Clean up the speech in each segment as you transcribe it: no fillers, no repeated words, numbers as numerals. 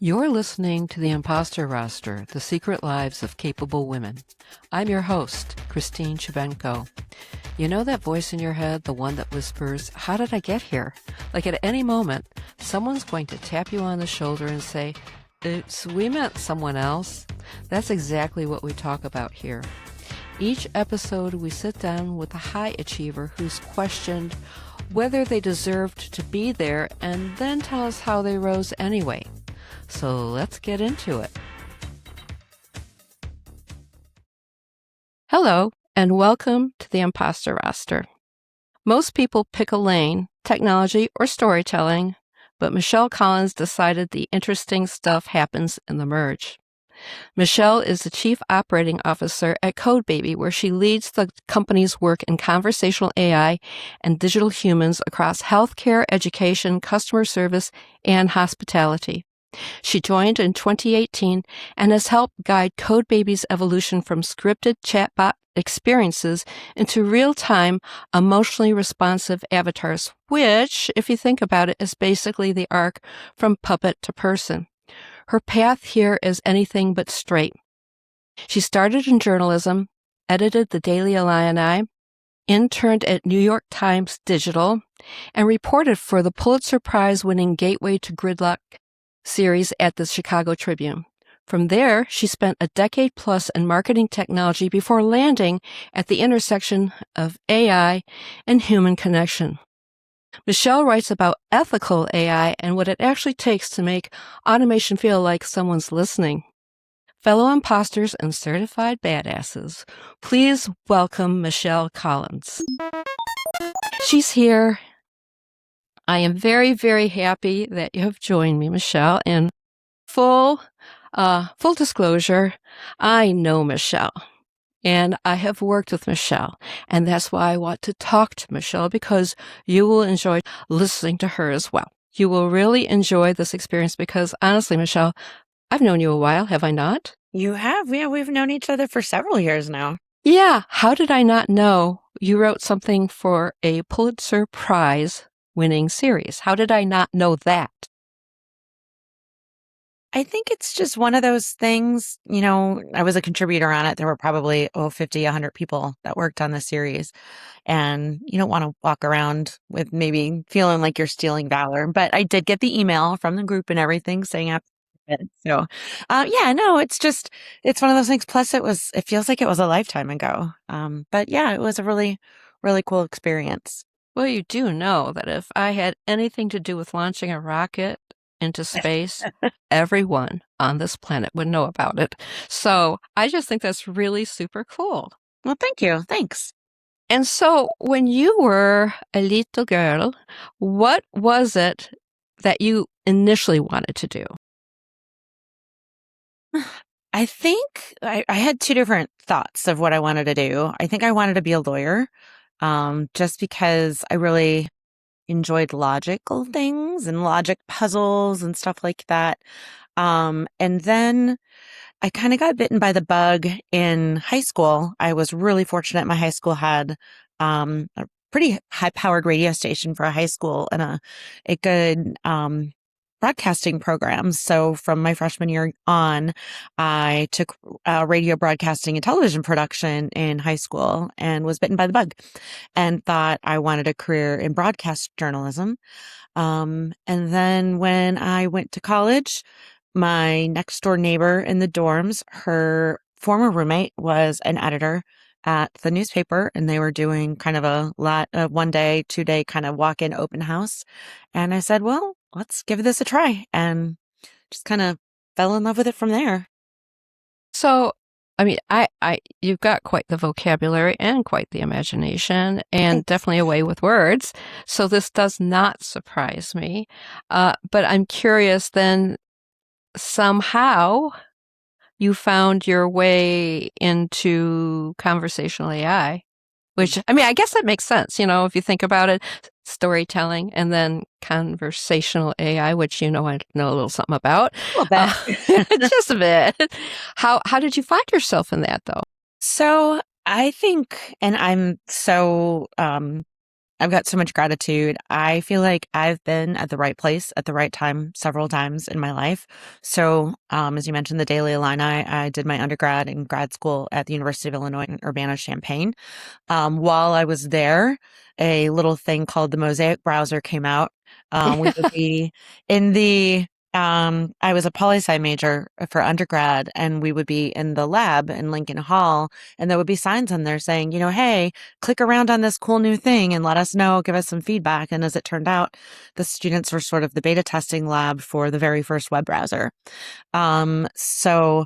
You're listening to the Imposter Roster, the secret lives of capable women. I'm your host, Christine Chabenko. You know that voice in your head, the one that whispers, "How did I get here?" Like at any moment, someone's going to tap you on the shoulder and say, "Oops, we meant someone else." That's exactly what we talk about here. Each episode, we sit down with a high achiever who's questioned whether they deserved to be there and then tell us how they rose anyway. So let's get into it. Hello, and welcome to the Imposter Roster. Most people pick a lane, technology or storytelling, but Michelle Collins decided the interesting stuff happens in the merge. Michelle is the Chief Operating Officer at CodeBaby, where she leads the company's work in conversational AI and digital humans across healthcare, education, customer service, and hospitality. She joined in 2018 and has helped guide CodeBaby's evolution from scripted chatbot experiences into real-time, emotionally responsive avatars, which, if you think about it, is basically the arc from puppet to person. Her path here is anything but straight. She started in journalism, edited the Daily Illini, interned at New York Times Digital, and reported for the Pulitzer Prize-winning Gateway to Gridlock series at the Chicago Tribune. From there, she spent a decade plus in marketing technology before landing at the intersection of AI and human connection. Michelle writes about ethical AI and what it actually takes to make automation feel like someone's listening. Fellow imposters and certified badasses, please welcome Michelle Collins. She's here. I am very, very happy that you have joined me, Michelle. And full disclosure, I know Michelle. And I have worked with Michelle, and that's why I want to talk to Michelle, because you will enjoy listening to her as well. You will really enjoy this experience because, honestly, Michelle, I've known you a while, have I not? You have. Yeah, we've known each other for several years now. Yeah. How did I not know you wrote something for a Pulitzer Prize-winning series? How did I not know that? I think it's just one of those things, I was a contributor on it. There were probably 50, 100 people that worked on the series. And you don't want to walk around with maybe feeling like you're stealing valor. But I did get the email from the group and everything saying I it. So, it's one of those things. Plus, it feels like it was a lifetime ago. But yeah, it was a really, really cool experience. Well, you do know that if I had anything to do with launching a rocket into space, everyone on this planet would know about it. So I just think that's really super cool. Well, thank you. Thanks. And so when you were a little girl, what was it that you initially wanted to do? I think I had two different thoughts of what I wanted to do. I think I wanted to be a lawyer, just because I really enjoyed logical things and logic puzzles and stuff like that. And then I kind of got bitten by the bug in high school. I was really fortunate. My high school had a pretty high-powered radio station for a high school and a good broadcasting program. So from my freshman year on, I took radio broadcasting and television production in high school and was bitten by the bug and thought I wanted a career in broadcast journalism. And then when I went to college, my next door neighbor in the dorms, her former roommate was an editor at the newspaper, and they were doing kind of a lot of 1 day, 2 day kind of walk-in open house. And I said, well, let's give this a try, and just kind of fell in love with it from there. So, I mean, you've got quite the vocabulary and quite the imagination and definitely a way with words. So this does not surprise me. But I'm curious then, somehow you found your way into conversational AI, which, I mean, I guess that makes sense. If you think about it, storytelling and then conversational AI, which, I know a little something about. A little bit. Just a bit. How did you find yourself in that, though? So I think, and I'm so I've got so much gratitude. I feel like I've been at the right place at the right time several times in my life. So, as you mentioned, the Daily Illini, I did my undergrad and grad school at the University of Illinois in Urbana-Champaign. While I was there, a little thing called the Mosaic browser came out. We would be in the I was a poli-sci major for undergrad, and we would be in the lab in Lincoln Hall, and there would be signs on there saying, hey, click around on this cool new thing and let us know, give us some feedback. And as it turned out, the students were sort of the beta testing lab for the very first web browser. So,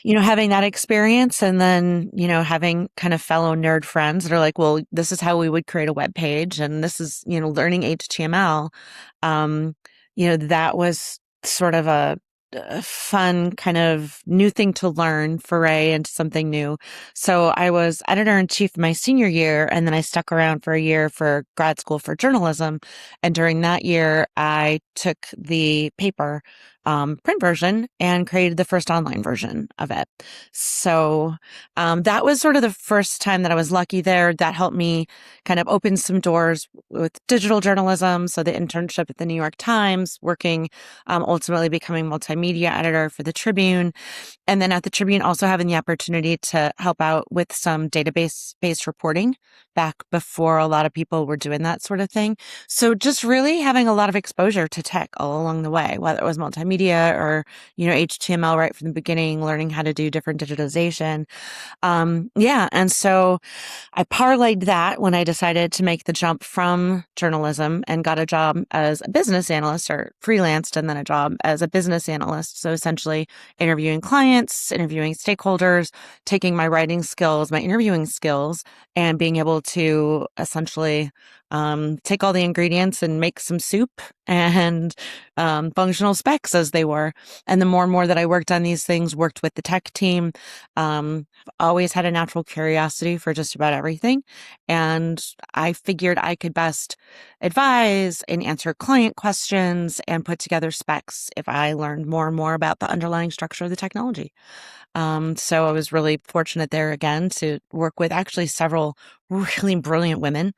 having that experience and then, having kind of fellow nerd friends that are like, well, this is how we would create a web page and this is, learning HTML. That was sort of a fun kind of new thing to learn, foray into something new. So I was editor in chief my senior year, and then I stuck around for a year for grad school for journalism. And during that year, I took the paper print version and created the first online version of it. So that was sort of the first time that I was lucky there. That helped me kind of open some doors with digital journalism. So the internship at the New York Times, working, ultimately becoming multimedia editor for the Tribune. And then at the Tribune, also having the opportunity to help out with some database-based reporting back before a lot of people were doing that sort of thing. So just really having a lot of exposure to tech all along the way, whether it was multimedia or, HTML right from the beginning, learning how to do different digitization. And so I parlayed that when I decided to make the jump from journalism and got a job as a business analyst, or freelanced and then a job as a business analyst. So essentially interviewing clients, interviewing stakeholders, taking my writing skills, my interviewing skills, and being able to essentially take all the ingredients and make some soup and functional specs as they were. And the more and more that I worked on these things, worked with the tech team, I've always had a natural curiosity for just about everything. And I figured I could best advise and answer client questions and put together specs if I learned more and more about the underlying structure of the technology. So I was really fortunate there again to work with actually several really brilliant women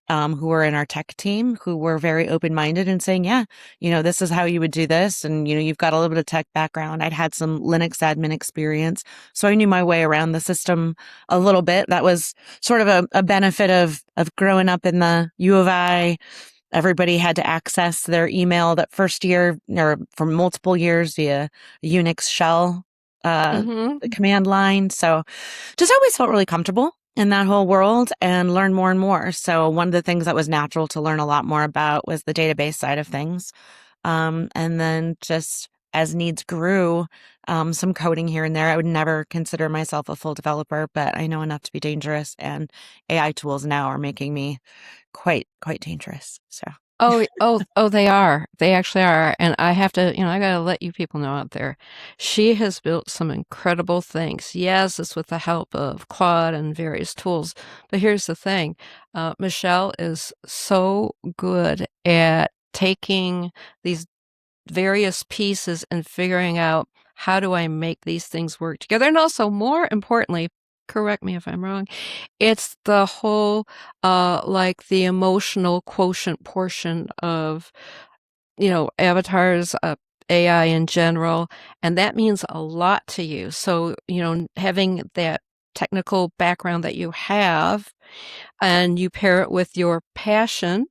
who were in our tech team, who were very open-minded and saying, yeah, this is how you would do this. And, you've got a little bit of tech background. I'd had some Linux admin experience, so I knew my way around the system a little bit. That was sort of a benefit of growing up in the U of I. Everybody had to access their email that first year or for multiple years via Unix shell command line. So just always felt really comfortable in that whole world and learn more and more. So one of the things that was natural to learn a lot more about was the database side of things. And then just as needs grew, some coding here and there. I would never consider myself a full developer, but I know enough to be dangerous, and AI tools now are making me quite dangerous. So Oh, they are. They actually are. And I have to, I got to let you people know out there. She has built some incredible things. Yes, it's with the help of Claude and various tools. But here's the thing. Michelle is so good at taking these various pieces and figuring out how do I make these things work together. And also, more importantly, correct me if I'm wrong, it's the whole, like the emotional quotient portion of, avatars, AI in general, and that means a lot to you. So, having that technical background that you have, and you pair it with your passion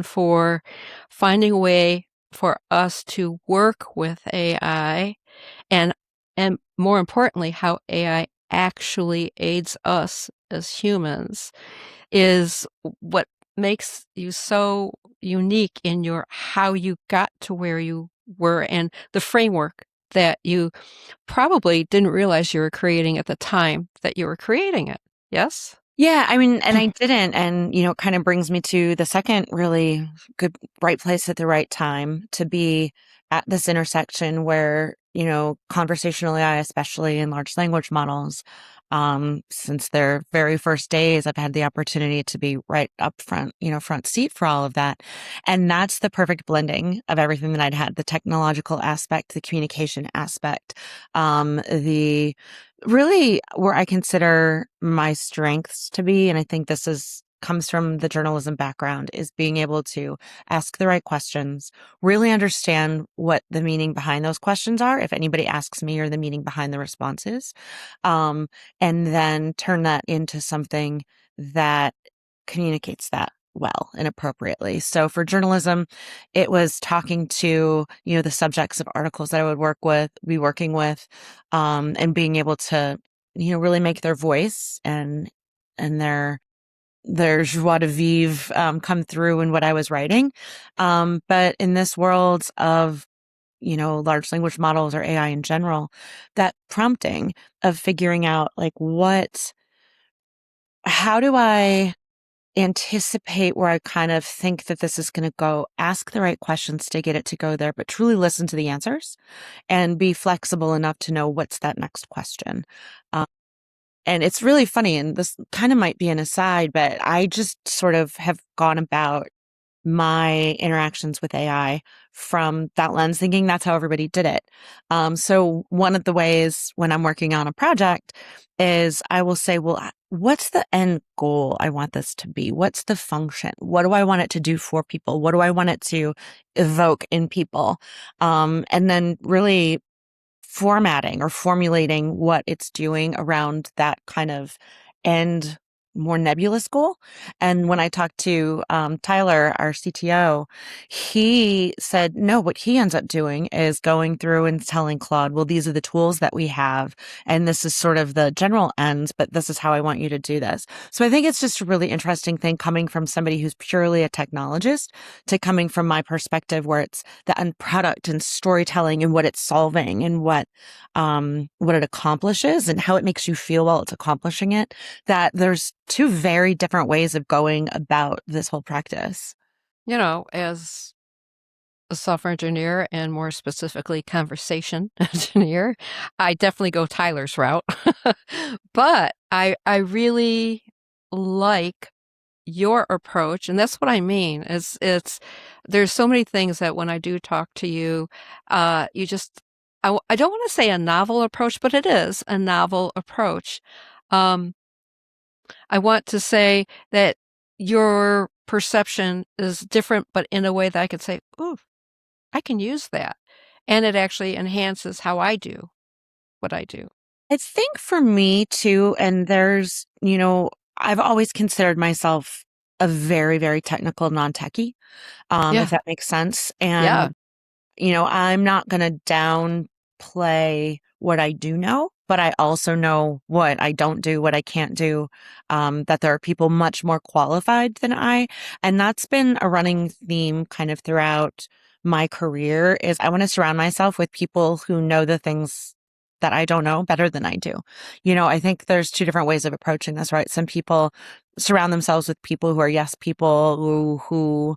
for finding a way for us to work with AI, and more importantly, how AI actually aids us as humans, is what makes you so unique in your how you got to where you were, and the framework that you probably didn't realize you were creating at the time that you were creating it. Yes? yeah, I mean, and I didn't. And, it kind of brings me to the second really good right place at the right time to be at this intersection where, conversational AI, especially in large language models, since their very first days, I've had the opportunity to be right up front, front seat for all of that. And that's the perfect blending of everything that I'd had, the technological aspect, the communication aspect, the really where I consider my strengths to be. And I think this is comes from the journalism background is being able to ask the right questions, really understand what the meaning behind those questions are, if anybody asks me, or the meaning behind the responses, and then turn that into something that communicates that well and appropriately. So for journalism, it was talking to, the subjects of articles that I would be working with, and being able to, really make their voice and their joie de vivre come through in what I was writing. But in this world of, large language models or AI in general, that prompting of figuring out like how do I anticipate where I kind of think that this is going to go, ask the right questions to get it to go there, but truly listen to the answers and be flexible enough to know what's that next question. Um, and it's really funny, and this kind of might be an aside, but I just sort of have gone about my interactions with AI from that lens, thinking that's how everybody did it. So one of the ways when I'm working on a project is I will say, well, what's the end goal I want this to be? What's the function? What do I want it to do for people? What do I want it to evoke in people? And then really formatting or formulating what it's doing around that kind of end, more nebulous goal. And when I talked to Tyler, our CTO, he said, no, what he ends up doing is going through and telling Claude, well, these are the tools that we have, and this is sort of the general ends, but this is how I want you to do this. So I think it's just a really interesting thing coming from somebody who's purely a technologist to coming from my perspective, where it's the end product and storytelling and what it's solving and what it accomplishes and how it makes you feel while it's accomplishing it, that there's two very different ways of going about this whole practice. As a software engineer and more specifically conversation engineer, I definitely go Tyler's route. But I really like your approach, and that's what I mean. There's so many things that when I do talk to you, you just I don't want to say a novel approach, but it is a novel approach. Um, I want to say that your perception is different, but in a way that I could say, "Ooh, I can use that," and it actually enhances how I do what I do. I think for me too, and I've always considered myself a very, very technical non-techie, if Yeah, that makes sense. And yeah, I'm not going to downplay what I do know, but I also know what I don't do, what I can't do, that there are people much more qualified than I. And that's been a running theme kind of throughout my career is I want to surround myself with people who know the things that I don't know better than I do. I think there's two different ways of approaching this, right? Some people surround themselves with people who are yes people who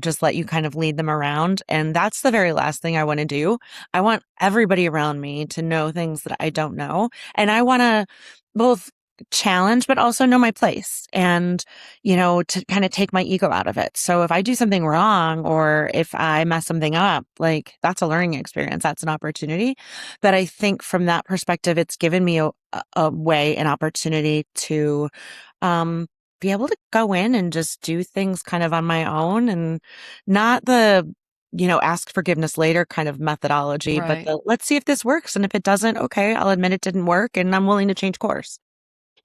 just let you kind of lead them around. And that's the very last thing I want to do. I want everybody around me to know things that I don't know. And I want to both challenge, but also know my place and, to kind of take my ego out of it. So if I do something wrong or if I mess something up, like that's a learning experience. That's an opportunity. But I think from that perspective, it's given me a way, an opportunity to, be able to go in and just do things kind of on my own and not ask forgiveness later kind of methodology, but right. let's see if this works. And if it doesn't, okay, I'll admit it didn't work and I'm willing to change course.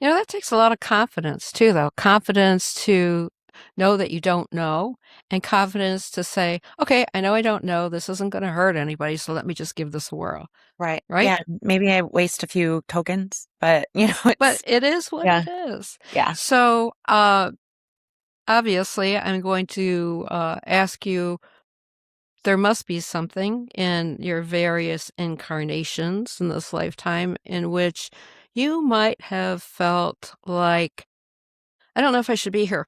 That takes a lot of confidence too, though. Confidence to know that you don't know, and confidence to say, okay, I know I don't know. This isn't going to hurt anybody, so let me just give this a whirl, Right. right? Yeah. Maybe I waste a few tokens, but But it's, it is what yeah. it is. Yeah. So, obviously, I'm going to ask you, there must be something in your various incarnations in this lifetime in which you might have felt like, I don't know if I should be here.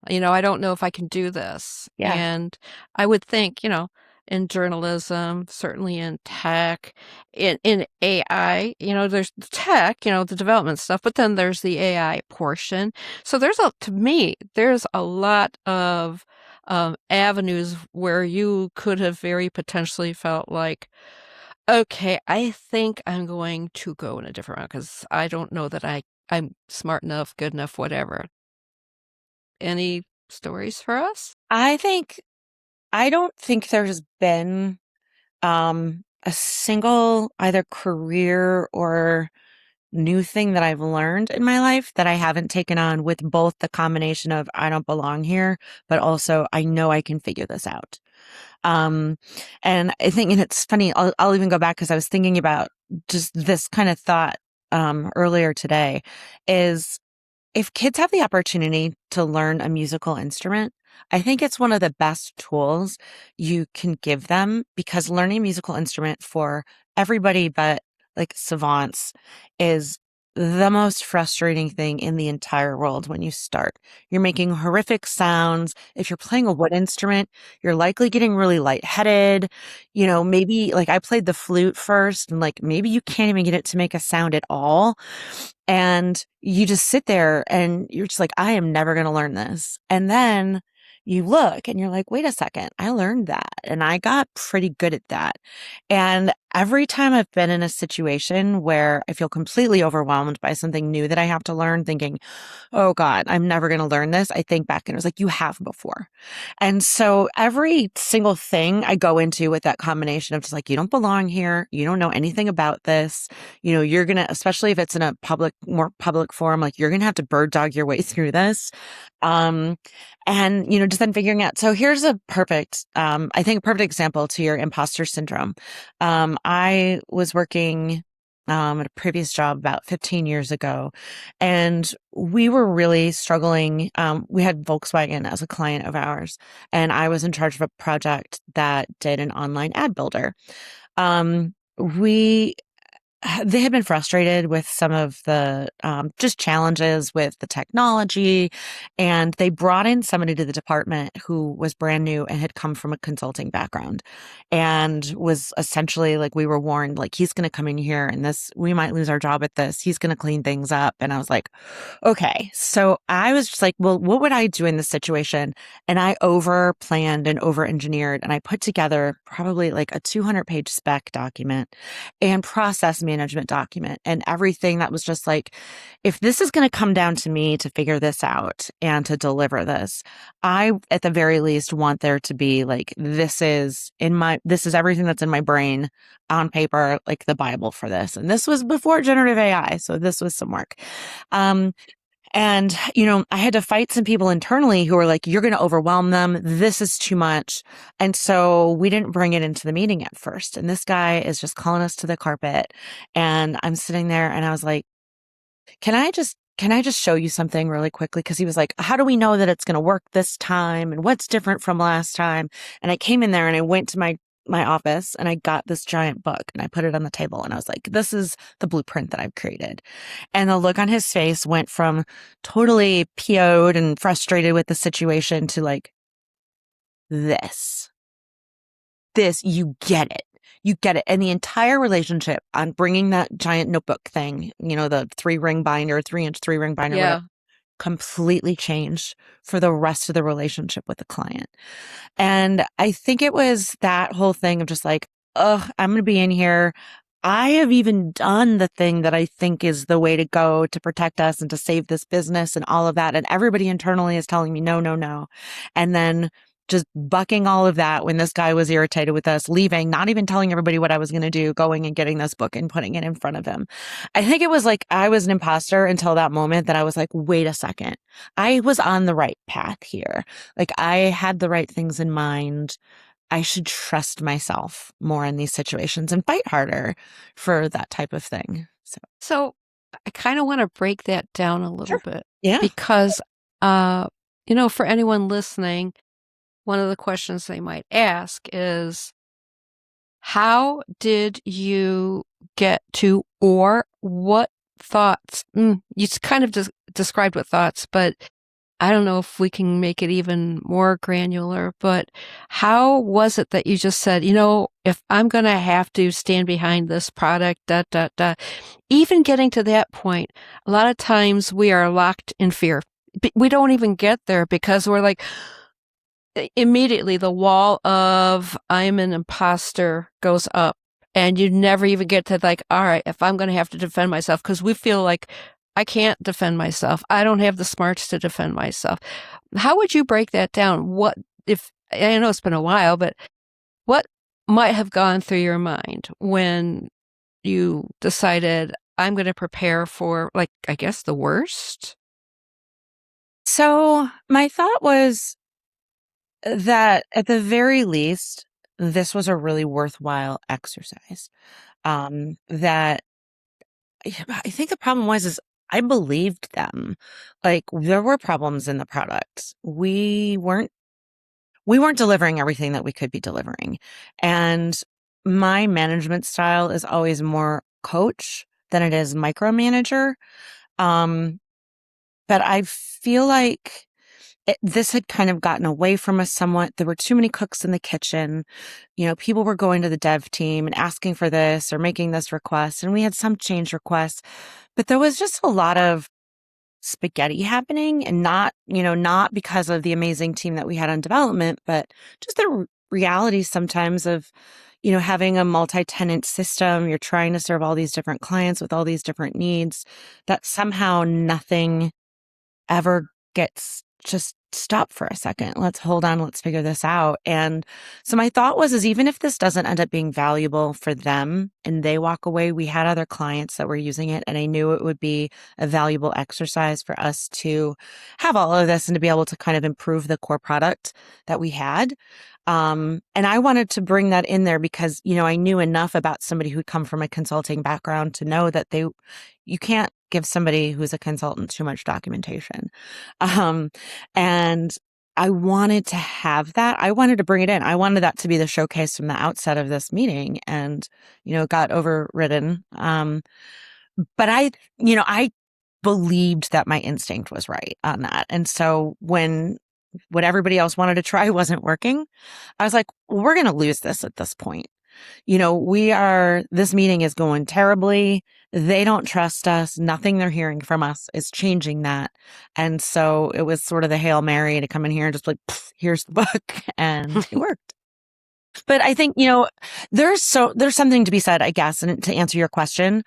I don't know if I can do this. Yeah. And I would think, in journalism, certainly in tech, in AI, there's the tech, the development stuff, but then there's the AI portion. So to me, there's a lot of avenues where you could have very potentially felt like, okay, I think I'm going to go in a different route because I don't know that I'm smart enough, good enough, whatever. Any stories for us? I don't think there's been a single either career or new thing that I've learned in my life that I haven't taken on with both the combination of I don't belong here, but also I know I can figure this out. Um, and I think, and it's funny, I'll even go back because I was thinking about just this kind of thought, earlier today is if kids have the opportunity to learn a musical instrument, I think it's one of the best tools you can give them because learning a musical instrument for everybody but like savants is the most frustrating thing in the entire world when you start. You're making horrific sounds. If you're playing a wood instrument, you're likely getting really lightheaded. You know, maybe like I played the flute first and like maybe you can't even get it to make a sound at all. And you just sit there and you're just like, I am never going to learn this. And then you look and you're like, wait a second, I learned that and I got pretty good at that. And every time I've been in a situation where I feel completely overwhelmed by something new that I have to learn, thinking, oh God, I'm never going to learn this, I think back and it was like, you have before. And so every single thing I go into with that combination of just like, you don't belong here. You don't know anything about this. You know, you're going to, especially if it's in a more public forum, like you're going to have to bird dog your way through this. Um, and, you know, just then figuring out. So here's a perfect, I think a perfect example to your imposter syndrome. I was working at a previous job about 15 years ago. And we were really struggling. We had Volkswagen as a client of ours, and I was in charge of a project that did an online ad builder. We they had been frustrated with some of the just challenges with the technology, and they brought in somebody to the department who was brand new and had come from a consulting background and was essentially like, we were warned, like, he's going to come in here and this, we might lose our job at this. He's going to clean things up. And I was like, okay. So I was just like, well, what would I do in this situation? And I over planned and over engineered, and I put together probably like a 200-page spec document and process management document and everything that was just like, if this is going to come down to me to figure this out and to deliver this, I, at the very least, want there to be like, this is everything that's in my brain on paper, like the Bible for this. And this was before generative AI. So this was some work. And, you know, I had to fight some people internally who were like, you're going to overwhelm them. This is too much. And so we didn't bring it into the meeting at first. And this guy is just calling us to the carpet. And I'm sitting there and I was like, can I just show you something really quickly? Cause he was like, how do we know that it's going to work this time? And what's different from last time? And I came in there and I went to my office and I got this giant book and I put it on the table and I was like, this is the blueprint that I've created. And the look on his face went from totally PO'd and frustrated with the situation to like, this, you get it. You get it. And the entire relationship on bringing that giant notebook thing, you know, the 3-ring binder, 3-inch 3-ring binder, Yeah. whatever, completely changed for the rest of the relationship with the client. And I think it was that whole thing of just like, ugh, I'm going to be in here. I have even done the thing that I think is the way to go to protect us and to save this business and all of that. And everybody internally is telling me, no, no, no. And then just bucking all of that when this guy was irritated with us, leaving, not even telling everybody what I was going to do, going and getting this book and putting it in front of him. I think it was like I was an imposter until that moment that I was like, wait a second. I was on the right path here. Like I had the right things in mind. I should trust myself more in these situations and fight harder for that type of thing. So I kind of want to break that down a little bit. Yeah. Because, you know, for anyone listening, one of the questions they might ask is, how did you get to, or what thoughts? You kind of described what thoughts, but I don't know if we can make it even more granular, but how was it that you just said, you know, if I'm going to have to stand behind this product, even getting to that point, a lot of times we are locked in fear. We don't even get there because we're like, immediately the wall of I'm an imposter goes up, and you never even get to like, all right, if I'm going to have to defend myself, because we feel like I can't defend myself. I don't have the smarts to defend myself. How would you break that down? What if, I know it's been a while, but what might have gone through your mind when you decided I'm going to prepare for, like, I guess the worst? So my thought was that at the very least, this was a really worthwhile exercise. That I think the problem was is I believed them. Like there were problems in the product. We weren't delivering everything that we could be delivering. And my management style is always more coach than it is micromanager. Um, but I feel like this had kind of gotten away from us somewhat. There were too many cooks in the kitchen. People were going to the dev team and asking for this or making this request, and we had some change requests, but there was just a lot of spaghetti happening, and not because of the amazing team that we had on development, but just the reality sometimes of, having a multi-tenant system. You're trying to serve all these different clients with all these different needs that somehow nothing ever gets just stop for a second. Let's hold on. Let's figure this out. And so my thought is even if this doesn't end up being valuable for them and they walk away, we had other clients that were using it. And I knew it would be a valuable exercise for us to have all of this and to be able to kind of improve the core product that we had. And I wanted to bring that in there because, I knew enough about somebody who'd come from a consulting background to know that you can't give somebody who's a consultant too much documentation. And I wanted to have that. I wanted to bring it in. I wanted that to be the showcase from the outset of this meeting, and, it got overridden. But I believed that my instinct was right on that. And so when what everybody else wanted to try wasn't working, I was like, well, we're going to lose this at this point. This meeting is going terribly. They don't trust us. Nothing they're hearing from us is changing that. And so it was sort of the Hail Mary to come in here and just like, here's the book. And it worked. But I think, there's something to be said, I guess, and to answer your question,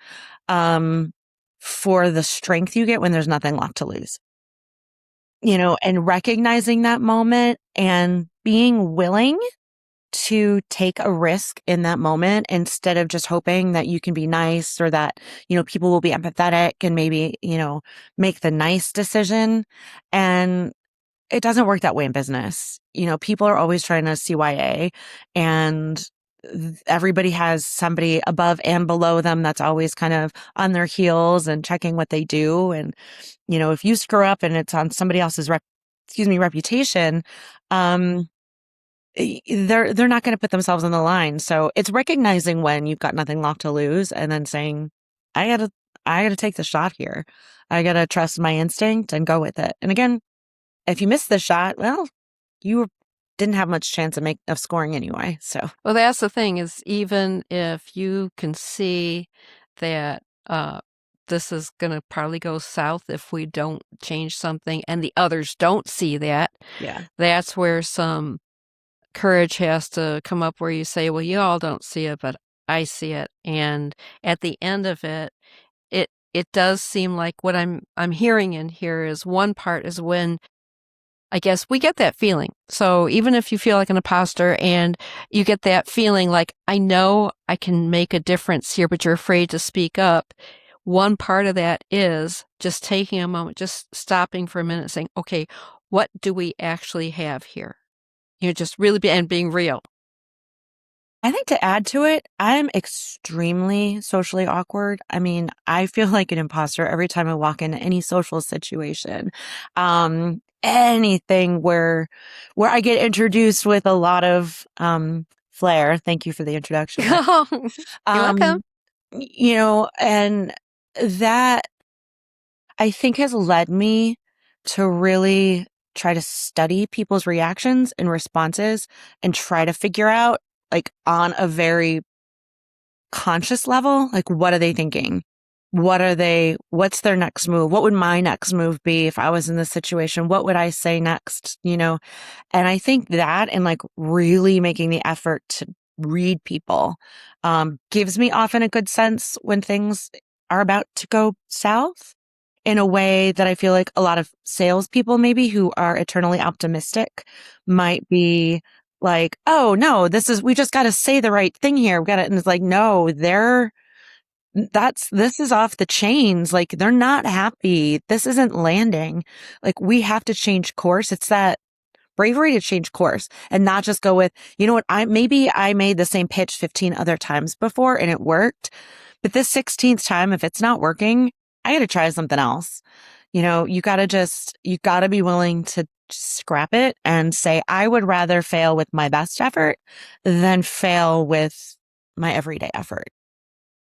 for the strength you get when there's nothing left to lose, and recognizing that moment and being willing to take a risk in that moment instead of just hoping that you can be nice or that, people will be empathetic and maybe, make the nice decision. And it doesn't work that way in business. People are always trying to CYA, and everybody has somebody above and below them that's always kind of on their heels and checking what they do. And, if you screw up and it's on somebody else's reputation, they're not going to put themselves on the line. So it's recognizing when you've got nothing left to lose and then saying, I gotta take the shot here. I gotta trust my instinct and go with it. And again, if you miss the shot, well, you didn't have much chance of scoring anyway. So, Well, that's the thing, is even if you can see that this is going to probably go south if we don't change something and the others don't see that, yeah. that's where some courage has to come up, where you say, well, you all don't see it, but I see it. And at the end of it, it does seem like what I'm hearing in here is, one part is when, I guess, we get that feeling. So even if you feel like an imposter and you get that feeling like, I know I can make a difference here, but you're afraid to speak up, one part of that is just taking a moment, just stopping for a minute, saying, okay, what do we actually have here? Just really being real. I think to add to it, I'm extremely socially awkward. I mean, I feel like an imposter every time I walk into any social situation. Anything where I get introduced with a lot of flair. Thank you for the introduction. You're welcome. And that I think has led me to really try to study people's reactions and responses and try to figure out, like, on a very conscious level, like, what are they thinking? What's their next move? What would my next move be if I was in this situation? What would I say next? And I think that, and like really making the effort to read people, gives me often a good sense when things are about to go south. in a way that I feel like a lot of salespeople, maybe who are eternally optimistic, might be like, oh no, we just got to say the right thing here. We got to, and it's like, no, this is off the chains. Like they're not happy. This isn't landing. Like we have to change course. It's that bravery to change course and not just go with, you know what, maybe I made the same pitch 15 other times before and it worked, but this 16th time, if it's not working, I got to try something else. You got to be willing to scrap it and say, I would rather fail with my best effort than fail with my everyday effort.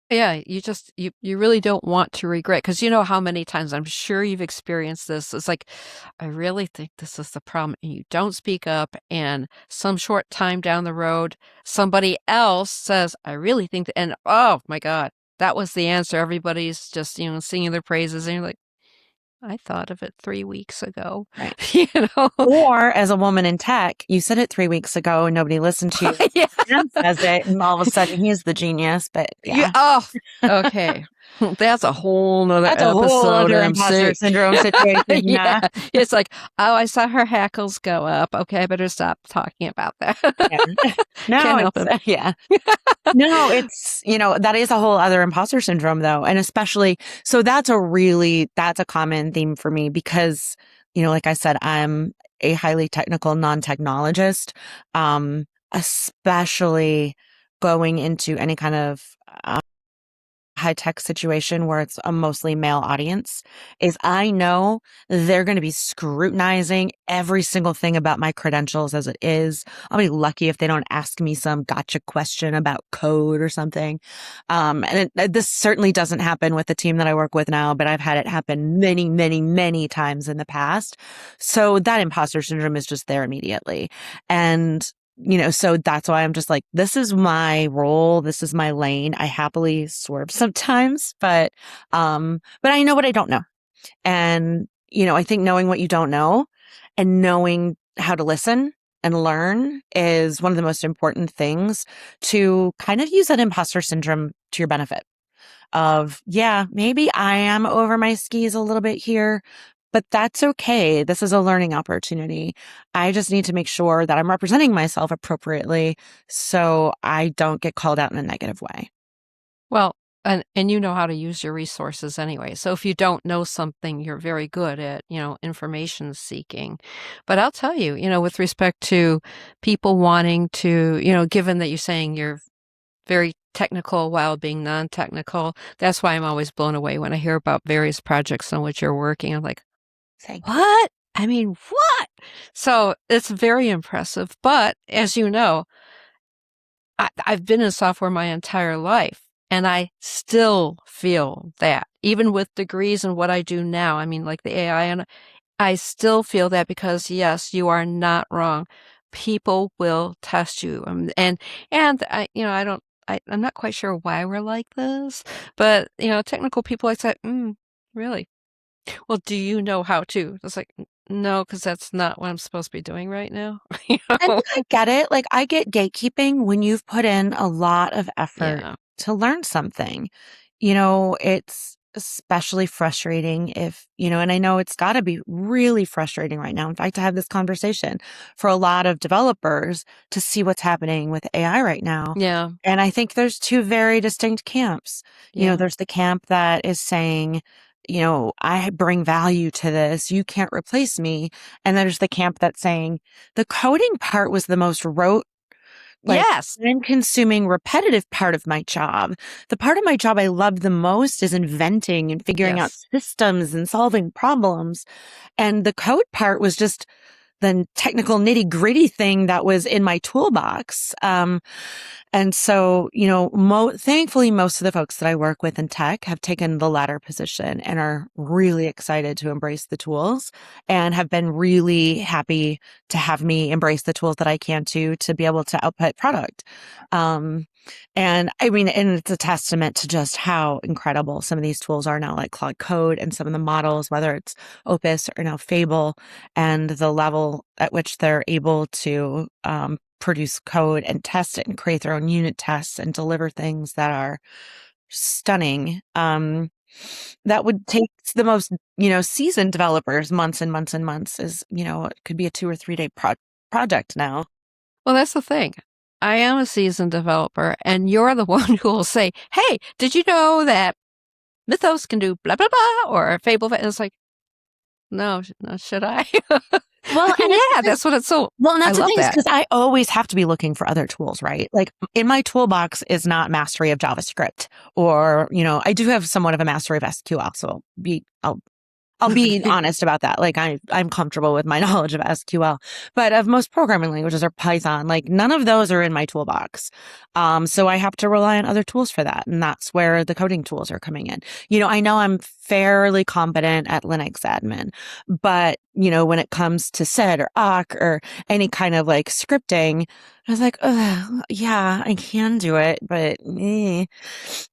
Yeah, you really don't want to regret, because you know how many times I'm sure you've experienced this. It's like, I really think this is the problem, and you don't speak up, and some short time down the road, somebody else says, I really think that, and oh my God, that was the answer. Everybody's just, singing their praises, and you're like, I thought of it 3 weeks ago. Right. You know? Or as a woman in tech, you said it 3 weeks ago and nobody listened to you. Yeah. And says it, and all of a sudden he's the genius. But yeah, Oh, okay. That's a whole nother that's a whole episode. other imposter syndrome situation. Yeah. It's like, oh, I saw her hackles go up. Okay, I better stop talking about that. Yeah. No, Can't help it. yeah. No, that is a whole other imposter syndrome though. And especially, so that's a common theme for me because, like I said, I'm a highly technical non-technologist, especially going into any kind of high tech situation where it's a mostly male audience, is I know they're going to be scrutinizing every single thing about my credentials as it is. I'll be lucky if they don't ask me some gotcha question about code or something. This certainly doesn't happen with the team that I work with now, but I've had it happen many, many, many times in the past. So that imposter syndrome is just there immediately. And so that's why I'm just like, this is my role. This is my lane. I happily swerve sometimes, but I know what I don't know. And, I think knowing what you don't know and knowing how to listen and learn is one of the most important things to kind of use that imposter syndrome to your benefit of, yeah, maybe I am over my skis a little bit here, but that's okay. This is a learning opportunity. I just need to make sure that I'm representing myself appropriately so I don't get called out in a negative way. Well, and you know how to use your resources anyway. So if you don't know something, you're very good at, information seeking. But I'll tell you, with respect to people wanting to, given that you're saying you're very technical while being non-technical, that's why I'm always blown away when I hear about various projects on which you're working. I'm like, Thank you. what? I mean, what? So it's very impressive. But as you know, I've been in software my entire life, and I still feel that, even with degrees and what I do now. I mean, like the AI, and I still feel that because, yes, you are not wrong. People will test you. And I'm not quite sure why we're like this, but, technical people, I said, really? Well, do you know how to? It's like, no, because that's not what I'm supposed to be doing right now. And I get it. Like I get gatekeeping when you've put in a lot of effort Yeah. to learn something. It's especially frustrating if, and I know it's got to be really frustrating right now. In fact, to have this conversation for a lot of developers to see what's happening with AI right now. Yeah. And I think there's two very distinct camps. Yeah. There's the camp that is saying, I bring value to this. You can't replace me. And there's the camp that's saying the coding part was the most rote, like Yes. time-consuming, repetitive part of my job. The part of my job I love the most is inventing and figuring out Yes. systems and solving problems. And the code part was just the technical nitty-gritty thing that was in my toolbox. And so, thankfully, most of the folks that I work with in tech have taken the latter position and are really excited to embrace the tools and have been really happy to have me embrace the tools that I can to be able to output product. And I mean, and it's a testament to just how incredible some of these tools are now, like Claude Code and some of the models, whether it's Opus or now Fable, and the level at which they're able to produce code and test it and create their own unit tests and deliver things that are stunning. that would take the most, seasoned developers months and months and months is, it could be a 2 or 3 day project now. Well, that's the thing. I am a seasoned developer, and you're the one who will say, "Hey, did you know that Mythos can do blah blah blah or Fable?" And it's like, no, should I? Well, and yeah, that's what it's so. Well, and that's I the love thing is that. because I always have to be looking for other tools, right? Like in my toolbox is not mastery of JavaScript, or I do have somewhat of a mastery of SQL. So I'll be honest about that. Like I'm comfortable with my knowledge of SQL, but of most programming languages or Python, like none of those are in my toolbox. So I have to rely on other tools for that. And that's where the coding tools are coming in. I know I'm fairly competent at Linux admin, but when it comes to sed or awk or any kind of like scripting, I was like, yeah, I can do it, but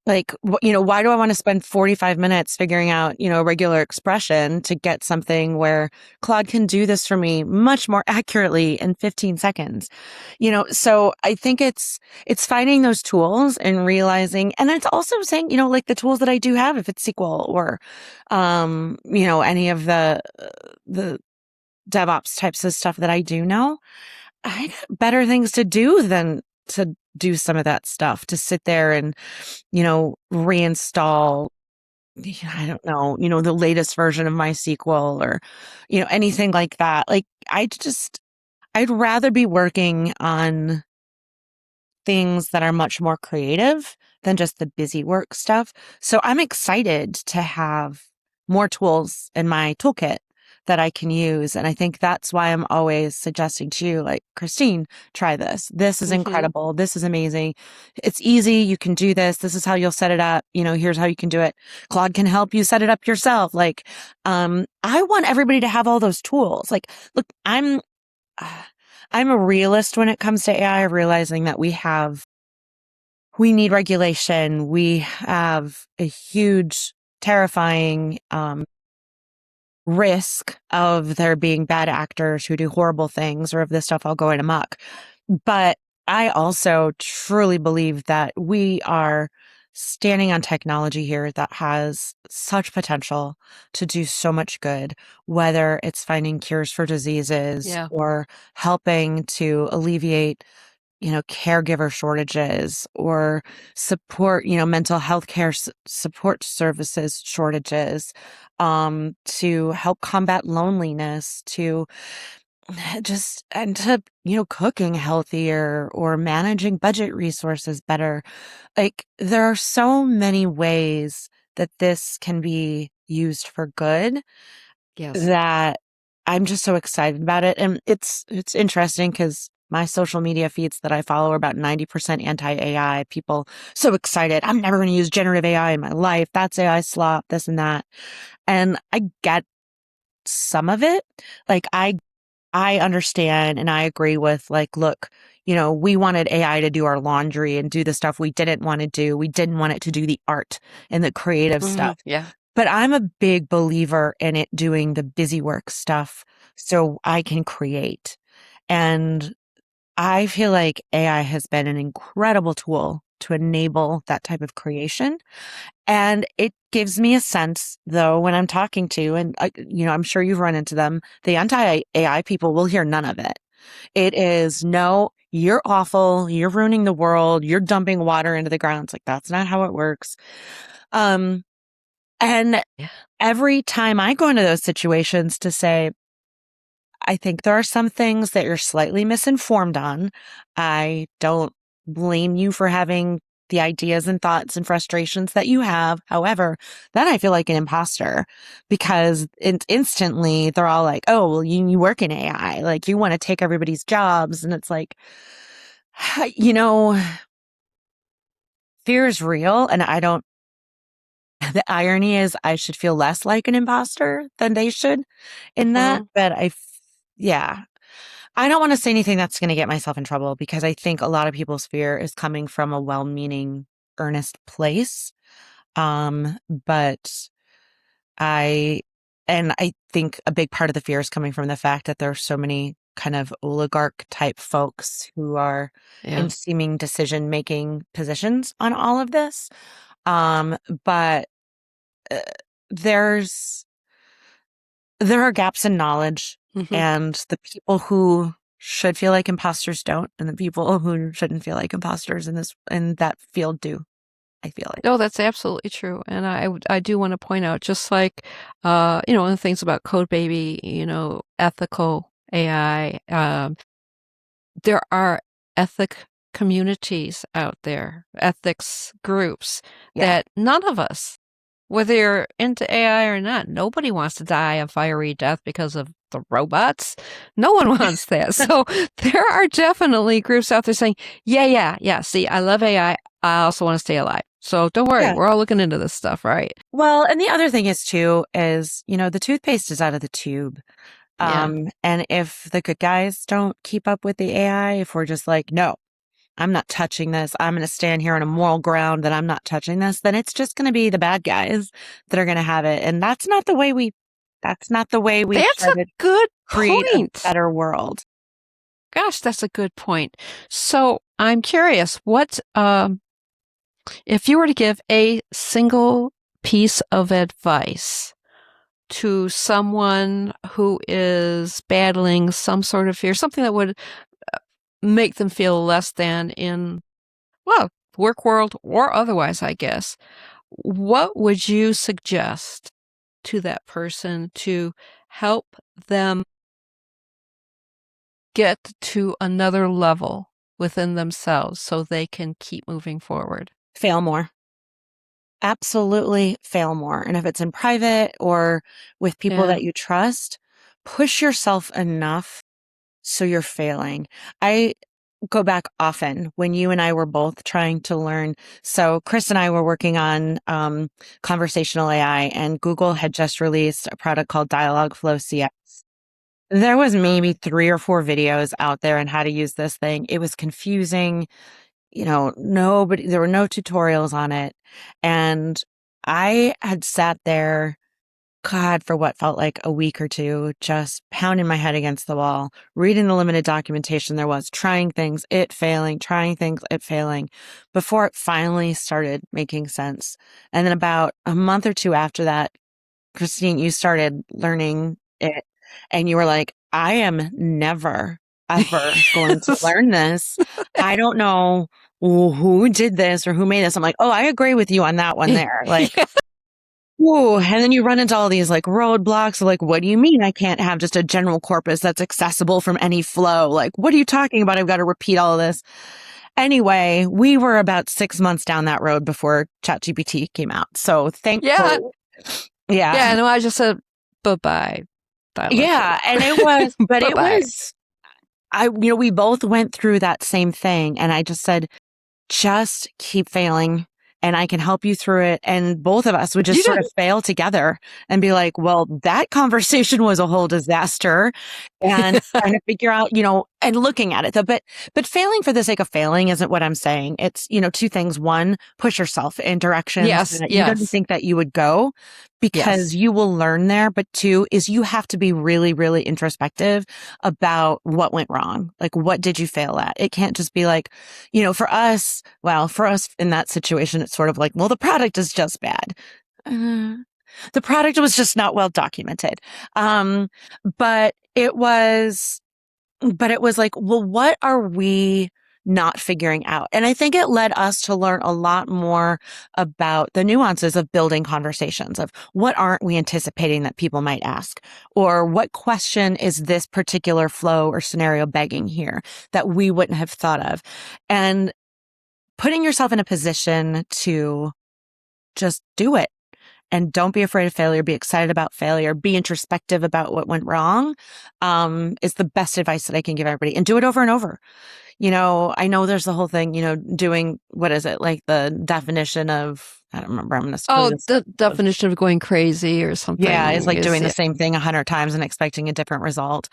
like, why do I want to spend 45 minutes figuring out, a regular expression to get something where Claude can do this for me much more accurately in 15 seconds? So I think it's finding those tools and realizing, and it's also saying, like the tools that I do have, if it's SQL or, any of the DevOps types of stuff that I do know, I got better things to do than to do some of that stuff, to sit there and, reinstall, I don't know, the latest version of MySQL or, anything like that. Like I'd rather be working on things that are much more creative than just the busy work stuff. So I'm excited to have more tools in my toolkit that I can use. And I think that's why I'm always suggesting to you, like, Christine, try this. This is incredible. This is amazing. It's easy. You can do this. This is how you'll set it up. Here's how you can do it. Claude can help you set it up yourself. Like, I want everybody to have all those tools. Like, look, I'm a realist when it comes to AI, realizing that we need regulation. We have a huge, terrifying risk of there being bad actors who do horrible things or of this stuff all going amok. But I also truly believe that we are standing on technology here that has such potential to do so much good, whether it's finding cures for diseases or helping to alleviate caregiver shortages or support, mental health care support services shortages, to help combat loneliness, to and to, cooking healthier or managing budget resources better. Like there are so many ways that this can be used for good that I'm just so excited about it. And it's interesting because my social media feeds that I follow are about 90% anti-AI. People so excited. I'm never going to use generative AI in my life. That's AI slop, this and that. And I get some of it. Like I understand and I agree with, like, look, we wanted AI to do our laundry and do the stuff we didn't want to do. We didn't want it to do the art and the creative stuff. Yeah. But I'm a big believer in it doing the busy work stuff so I can create. And I feel like AI has been an incredible tool to enable that type of creation. And it gives me a sense, though, when I'm talking to, and I'm sure you've run into them, the anti-AI people will hear none of it. It is, no, you're awful. You're ruining the world. You're dumping water into the ground. It's like, that's not how it works. And every time I go into those situations to say, I think there are some things that you're slightly misinformed on. I don't blame you for having the ideas and thoughts and frustrations that you have. However, then I feel like an imposter because instantly they're all like, oh, well, you work in AI. Like you want to take everybody's jobs. And it's like, fear is real. And the irony is I should feel less like an imposter than they should in that. But yeah, I don't want to say anything that's going to get myself in trouble because I think a lot of people's fear is coming from a well-meaning, earnest place. But I think a big part of the fear is coming from the fact that there are so many kind of oligarch type folks who are in seeming decision-making positions on all of this. But there's there are gaps in knowledge, Mhm. and the people who should feel like imposters don't, and the people who shouldn't feel like imposters in that field do, I feel like. No, that's absolutely true. And I do want to point out, just like, one of the things about CodeBaby, ethical AI, there are ethic communities out there, ethics groups Yeah. that none of us, whether you're into AI or not, nobody wants to die a fiery death because of the robots. No one wants that. So there are definitely groups out there saying, yeah. See, I love AI. I also want to stay alive. So don't worry. Yeah. We're all looking into this stuff, right? Well, and the other thing is too, is, the toothpaste is out of the tube. Yeah. And if the good guys don't keep up with the AI, if we're just like, no, I'm not touching this, I'm going to stand here on a moral ground that I'm not touching this, then it's just going to be the bad guys that are going to have it. And that's not the way we That's try a to good create a point. better world. Gosh, that's a good point. So I'm curious, if you were to give a single piece of advice to someone who is battling some sort of fear, something that would make them feel less than in, well, work world or otherwise, I guess, what would you suggest to that person to help them get to another level within themselves so they can keep moving forward? Fail more. Absolutely fail more. And if it's in private or with people Yeah. that you trust, push yourself enough so you're failing. I go back often when you and I were both trying to learn. So Chris and I were working on conversational AI, and Google had just released a product called Dialogflow CX. There was maybe 3 or 4 videos out there on how to use this thing. It was confusing. There were no tutorials on it. And I had sat there, God, for what felt like a week or two, just pounding my head against the wall, reading the limited documentation there was, trying things, it failing, trying things, it failing, before it finally started making sense. And then about a month or two after that, Christine, you started learning it, and you were like, I am never, ever going to learn this. I don't know who did this or who made this. I'm like, oh, I agree with you on that one there. Like, whoa. And then you run into all these like roadblocks. Like, what do you mean I can't have just a general corpus that's accessible from any flow? Like, what are you talking about? I've got to repeat all of this. Anyway, we were about 6 months down that road before ChatGPT came out. So thankfully, Yeah. yeah. Yeah. And I just said, bye-bye. Yeah. And it was, but it Bye-bye. was, we both went through that same thing. And I just said, just keep failing and I can help you through it. And both of us would just You sort did. of fail together and be like, well, that conversation was a whole disaster, and trying to figure out, and looking at it though. But failing for the sake of failing isn't what I'm saying. It's, 2 things. One, push yourself in directions Yes. that you didn't Yes. think that you would go, because Yes. you will learn there. But 2 is you have to be really, really introspective about what went wrong. Like, what did you fail at? It can't just be like, for us in that situation, it's sort of like, well, the product is just bad. The product was just not well documented. But it was like, well, what are we not figuring out? And I think it led us to learn a lot more about the nuances of building conversations, of what aren't we anticipating that people might ask, or what question is this particular flow or scenario begging here that we wouldn't have thought of. And putting yourself in a position to just do it. And don't be afraid of failure. Be excited about failure. Be introspective about what went wrong, is the best advice that I can give everybody. And do it over and over. I know there's the whole thing, doing, what is it? Like the definition of, I don't remember. I'm going to screw Oh, this the up. definition of going crazy or Yeah, it's something like doing the yeah. same thing 100 times and expecting a different result.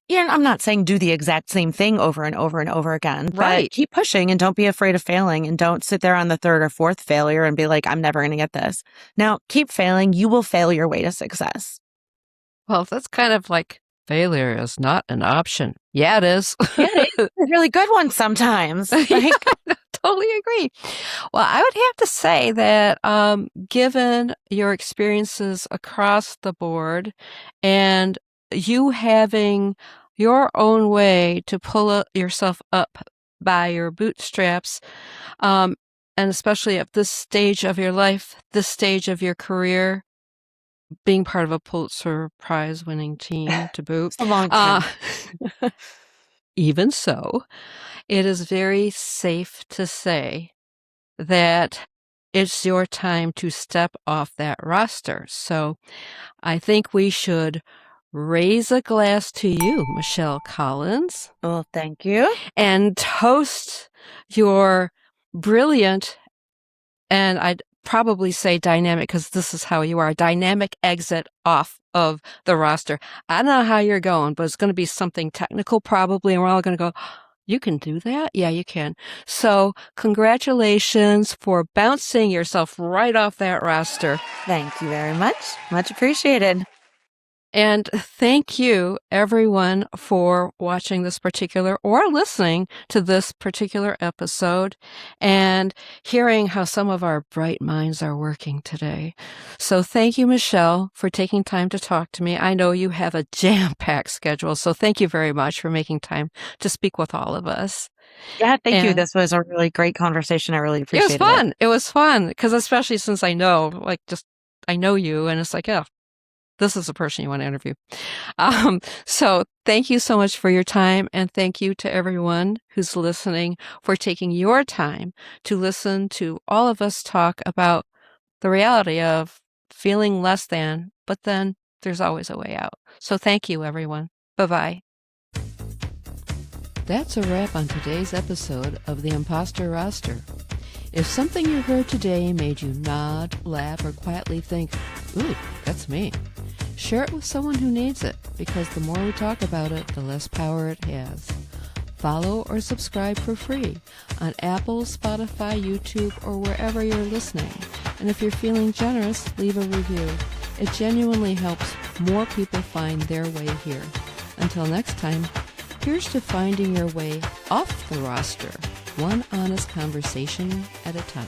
Yeah, I'm not saying do the exact same thing over and over and over again, but Right. keep pushing and don't be afraid of failing, and don't sit there on the 3rd or 4th failure and be like, I'm never going to get this. Now, keep failing. You will fail your way to success. Well, that's kind of like failure is not an option. Yeah, it is. Yeah, it's a really good one sometimes. Yeah, Like, I totally agree. Okay. Well, I would have to say that given your experiences across the board and you having your own way to pull yourself up by your bootstraps, and especially at this stage of your life, this stage of your career, being part of a Pulitzer Prize-winning team to boot. It's a long time. Even so, it is very safe to say that it's your time to step off that roster. So I think we should raise a glass to you, Michelle Collins. Well, thank you. And toast your brilliant, and I'd probably say dynamic, because this is how you are, dynamic exit off of the roster. I don't know how you're going, but it's going to be something technical probably, and we're all going to go, you can do that? Yeah, you can. So congratulations for bouncing yourself right off that roster. Thank you very much. Much appreciated. And thank you, everyone, for watching this particular or listening to this particular episode and hearing how some of our bright minds are working today. So thank you, Michelle, for taking time to talk to me. I know you have a jam-packed schedule, so thank you very much for making time to speak with all of us. Yeah, thank you. This was a really great conversation. I really appreciated it. It was fun. It was fun, because especially since I know you, and it's like, oh, this is the person you want to interview. So thank you so much for your time, and thank you to everyone who's listening for taking your time to listen to all of us talk about the reality of feeling less than, but then there's always a way out. So thank you, everyone. Bye-bye. That's a wrap on today's episode of the Imposter Roster. If something you heard today made you nod, laugh, or quietly think, ooh, that's me, share it with someone who needs it, because the more we talk about it, the less power it has. Follow or subscribe for free on Apple, Spotify, YouTube, or wherever you're listening. And if you're feeling generous, leave a review. It genuinely helps more people find their way here. Until next time, here's to finding your way off the roster, one honest conversation at a time.